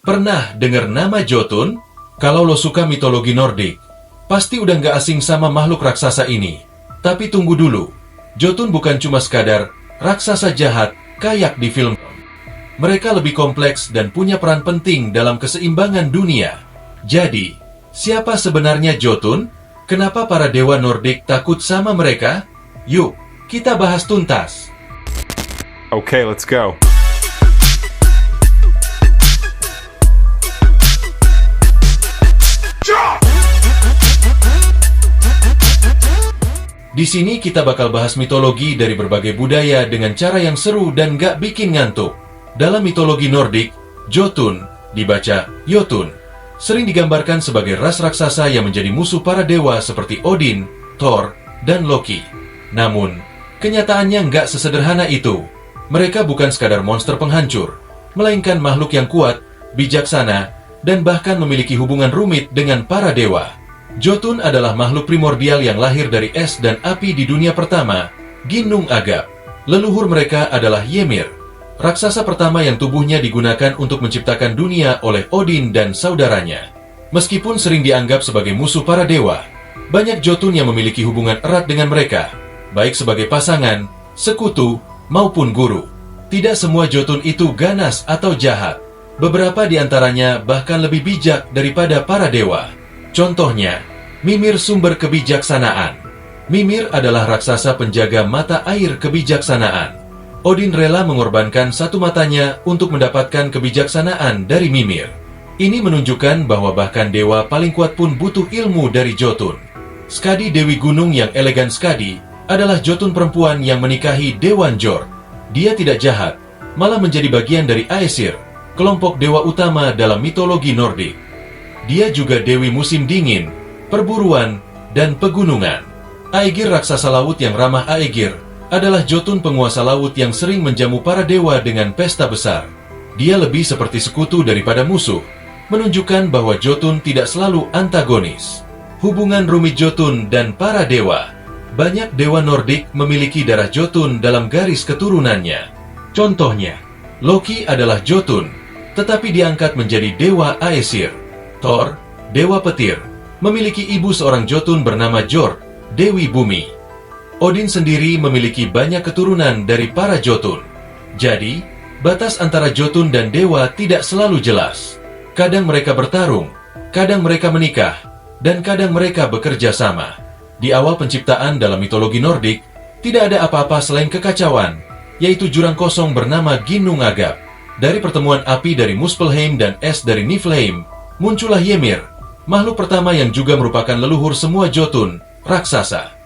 Pernah dengar nama Jotun? Kalau lo suka mitologi Nordik, pasti udah nggak asing sama makhluk raksasa ini. Tapi tunggu dulu, Jotun bukan cuma sekadar raksasa jahat kayak di film. Mereka lebih kompleks dan punya peran penting dalam keseimbangan dunia. Jadi, siapa sebenarnya Jotun? Kenapa para dewa Nordik takut sama mereka? Yuk, kita bahas tuntas. Okay, let's go. Di sini kita bakal bahas mitologi dari berbagai budaya dengan cara yang seru dan gak bikin ngantuk. Dalam mitologi Nordik, Jotun, dibaca Jotun, sering digambarkan sebagai ras raksasa yang menjadi musuh para dewa seperti Odin, Thor, dan Loki. Namun, kenyataannya nggak sesederhana itu. Mereka bukan sekadar monster penghancur, melainkan makhluk yang kuat, bijaksana, dan bahkan memiliki hubungan rumit dengan para dewa. Jotun adalah makhluk primordial yang lahir dari es dan api di dunia pertama, Ginung Agap. Leluhur mereka adalah Ymir, raksasa pertama yang tubuhnya digunakan untuk menciptakan dunia oleh Odin dan saudaranya. Meskipun sering dianggap sebagai musuh para dewa, banyak Jotun yang memiliki hubungan erat dengan mereka, baik sebagai pasangan, sekutu, maupun guru. Tidak semua Jotun itu ganas atau jahat. Beberapa di antaranya bahkan lebih bijak daripada para dewa. Contohnya, Mimir sumber kebijaksanaan. Mimir adalah raksasa penjaga mata air kebijaksanaan. Odin rela mengorbankan satu matanya untuk mendapatkan kebijaksanaan dari Mimir. Ini menunjukkan bahwa bahkan dewa paling kuat pun butuh ilmu dari Jotun. Skadi, Dewi Gunung yang elegan Skadi, adalah Jotun perempuan yang menikahi Dewa Njord. Dia tidak jahat, malah menjadi bagian dari Aesir, kelompok dewa utama dalam mitologi Nordik. Dia juga Dewi Musim Dingin, Perburuan, dan Pegunungan. Aegir, raksasa laut yang ramah. Aegir adalah Jotun penguasa laut yang sering menjamu para dewa dengan pesta besar. Dia lebih seperti sekutu daripada musuh, menunjukkan bahwa Jotun tidak selalu antagonis. Hubungan rumit Jotun dan para dewa. Banyak dewa Nordik memiliki darah Jotun dalam garis keturunannya. Contohnya, Loki adalah Jotun, tetapi diangkat menjadi dewa Aesir. Thor, dewa petir, memiliki ibu seorang Jotun bernama Jord, Dewi Bumi. Odin sendiri memiliki banyak keturunan dari para Jotun. Jadi, batas antara Jotun dan dewa tidak selalu jelas. Kadang mereka bertarung, kadang mereka menikah, dan kadang mereka bekerja sama. Di awal penciptaan dalam mitologi Nordik, tidak ada apa-apa selain kekacauan, yaitu jurang kosong bernama Ginung Agap. Dari pertemuan api dari Muspelheim dan es dari Niflheim, muncullah Ymir, makhluk pertama yang juga merupakan leluhur semua Jotun, raksasa.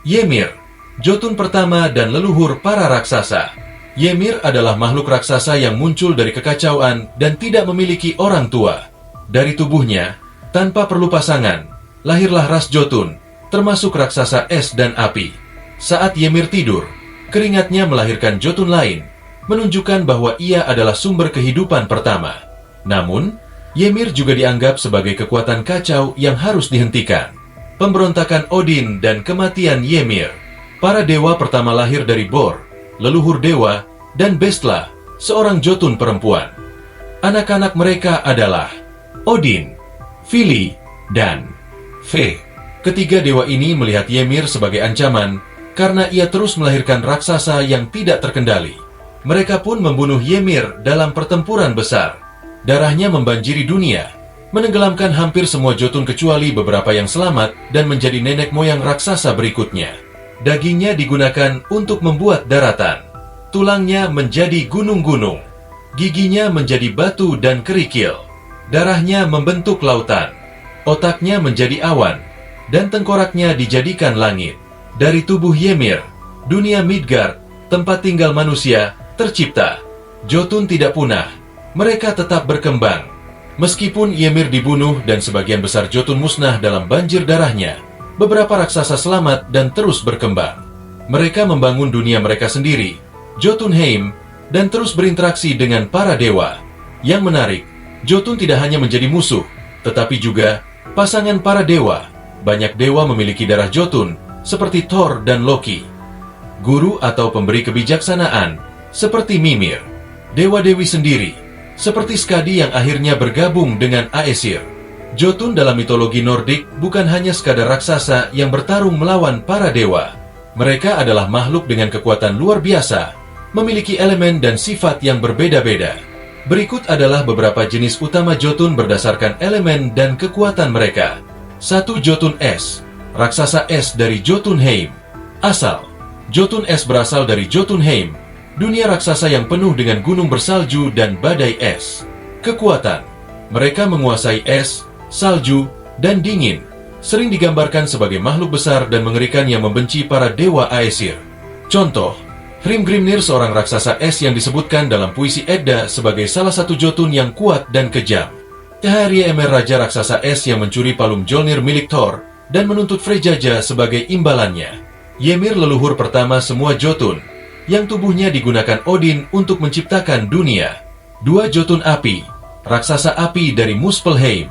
Ymir, Jotun pertama dan leluhur para raksasa. Ymir adalah makhluk raksasa yang muncul dari kekacauan dan tidak memiliki orang tua. Dari tubuhnya, tanpa perlu pasangan, lahirlah ras Jotun, termasuk raksasa es dan api. Saat Ymir tidur, keringatnya melahirkan Jotun lain, menunjukkan bahwa ia adalah sumber kehidupan pertama. Namun, Ymir juga dianggap sebagai kekuatan kacau yang harus dihentikan. Pemberontakan Odin dan kematian Ymir. Para dewa pertama lahir dari Bor, leluhur dewa, dan Bestla, seorang Jotun perempuan. Anak-anak mereka adalah Odin, Vili, dan Ve. Ketiga dewa ini melihat Ymir sebagai ancaman karena ia terus melahirkan raksasa yang tidak terkendali. Mereka pun membunuh Ymir dalam pertempuran besar. Darahnya membanjiri dunia, menenggelamkan hampir semua Jotun kecuali beberapa yang selamat dan menjadi nenek moyang raksasa berikutnya. Dagingnya digunakan untuk membuat daratan. Tulangnya menjadi gunung-gunung. Giginya menjadi batu dan kerikil. Darahnya membentuk lautan. Otaknya menjadi awan. Dan tengkoraknya dijadikan langit. Dari tubuh Ymir, dunia Midgard, tempat tinggal manusia, tercipta. Jotun tidak punah. Mereka tetap berkembang. Meskipun Ymir dibunuh dan sebagian besar Jotun musnah dalam banjir darahnya, beberapa raksasa selamat dan terus berkembang. Mereka membangun dunia mereka sendiri, Jotunheim, dan terus berinteraksi dengan para dewa. Yang menarik, Jotun tidak hanya menjadi musuh, tetapi juga pasangan para dewa. Banyak dewa memiliki darah Jotun, seperti Thor dan Loki. Guru atau pemberi kebijaksanaan, seperti Mimir. Dewa-dewi sendiri, seperti Skadi yang akhirnya bergabung dengan Aesir. Jotun dalam mitologi Nordik bukan hanya sekadar raksasa yang bertarung melawan para dewa. Mereka adalah makhluk dengan kekuatan luar biasa, memiliki elemen dan sifat yang berbeda-beda. Berikut adalah beberapa jenis utama Jotun berdasarkan elemen dan kekuatan mereka. 1. Jotun es, raksasa es dari Jotunheim. Asal: Jotun es berasal dari Jotunheim, dunia raksasa yang penuh dengan gunung bersalju dan badai es. Kekuatan: mereka menguasai es, salju, dan dingin. Sering digambarkan sebagai makhluk besar dan mengerikan yang membenci para dewa Aesir. Contoh: Hrimgrimnir, seorang raksasa es yang disebutkan dalam puisi Edda sebagai salah satu Jotun yang kuat dan kejam. Teharie Emer, raja raksasa es yang mencuri palung Mjolnir milik Thor dan menuntut Freyjaja sebagai imbalannya. Ymir, leluhur pertama semua Jotun, yang tubuhnya digunakan Odin untuk menciptakan dunia. 2. Jotun api, raksasa api dari Muspelheim.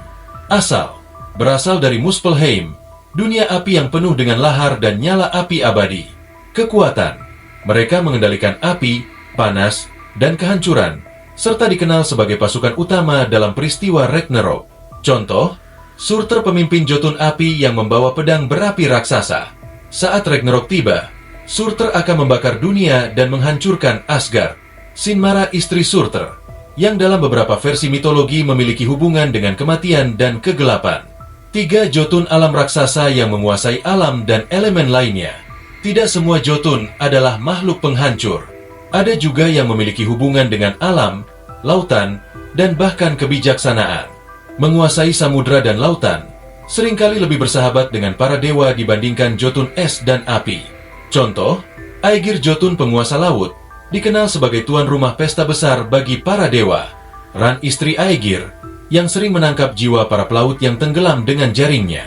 Asal: berasal dari Muspelheim, dunia api yang penuh dengan lahar dan nyala api abadi. Kekuatan: mereka mengendalikan api, panas, dan kehancuran, serta dikenal sebagai pasukan utama dalam peristiwa Ragnarok. Contoh: Surtr, pemimpin Jotun api yang membawa pedang berapi raksasa. Saat Ragnarok tiba, Surtr akan membakar dunia dan menghancurkan Asgard. Sinmara, istri Surtr, yang dalam beberapa versi mitologi memiliki hubungan dengan kematian dan kegelapan. 3. Jotun alam, raksasa yang menguasai alam dan elemen lainnya. Tidak semua Jotun adalah makhluk penghancur. Ada juga yang memiliki hubungan dengan alam, lautan, dan bahkan kebijaksanaan. Menguasai samudra dan lautan, seringkali lebih bersahabat dengan para dewa dibandingkan Jotun es dan api. Contoh: Aegir, Jotun penguasa laut, dikenal sebagai tuan rumah pesta besar bagi para dewa. Ran, istri Aegir, yang sering menangkap jiwa para pelaut yang tenggelam dengan jaringnya.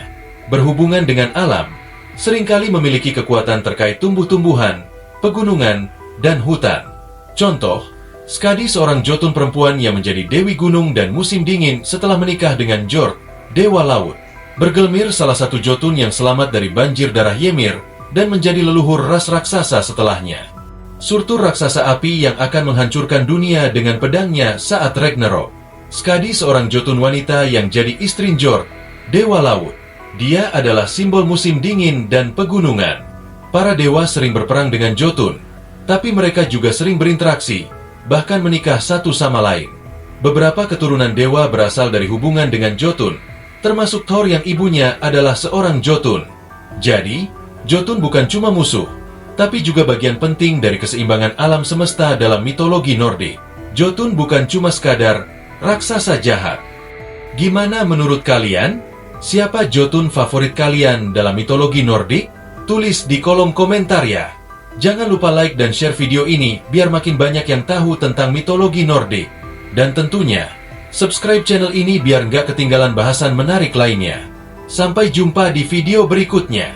Berhubungan dengan alam, seringkali memiliki kekuatan terkait tumbuh-tumbuhan, pegunungan, dan hutan. Contoh: Skadi, seorang Jotun perempuan yang menjadi dewi gunung dan musim dingin setelah menikah dengan Njord, dewa laut. Bergelmir, salah satu Jotun yang selamat dari banjir darah Ymir dan menjadi leluhur ras raksasa setelahnya. Surtur, raksasa api yang akan menghancurkan dunia dengan pedangnya saat Ragnarok. Skadi, seorang Jotun wanita yang jadi istri Njord, dewa laut. Dia adalah simbol musim dingin dan pegunungan. Para dewa sering berperang dengan Jotun, tapi mereka juga sering berinteraksi, bahkan menikah satu sama lain. Beberapa keturunan dewa berasal dari hubungan dengan Jotun, termasuk Thor yang ibunya adalah seorang Jotun. Jadi, Jotun bukan cuma musuh, tapi juga bagian penting dari keseimbangan alam semesta dalam mitologi Nordik. Jotun bukan cuma sekadar raksasa jahat. Gimana menurut kalian? Siapa Jotun favorit kalian dalam mitologi Nordik? Tulis di kolom komentar ya. Jangan lupa like dan share video ini biar makin banyak yang tahu tentang mitologi Nordik. Dan tentunya, subscribe channel ini biar nggak ketinggalan bahasan menarik lainnya. Sampai jumpa di video berikutnya.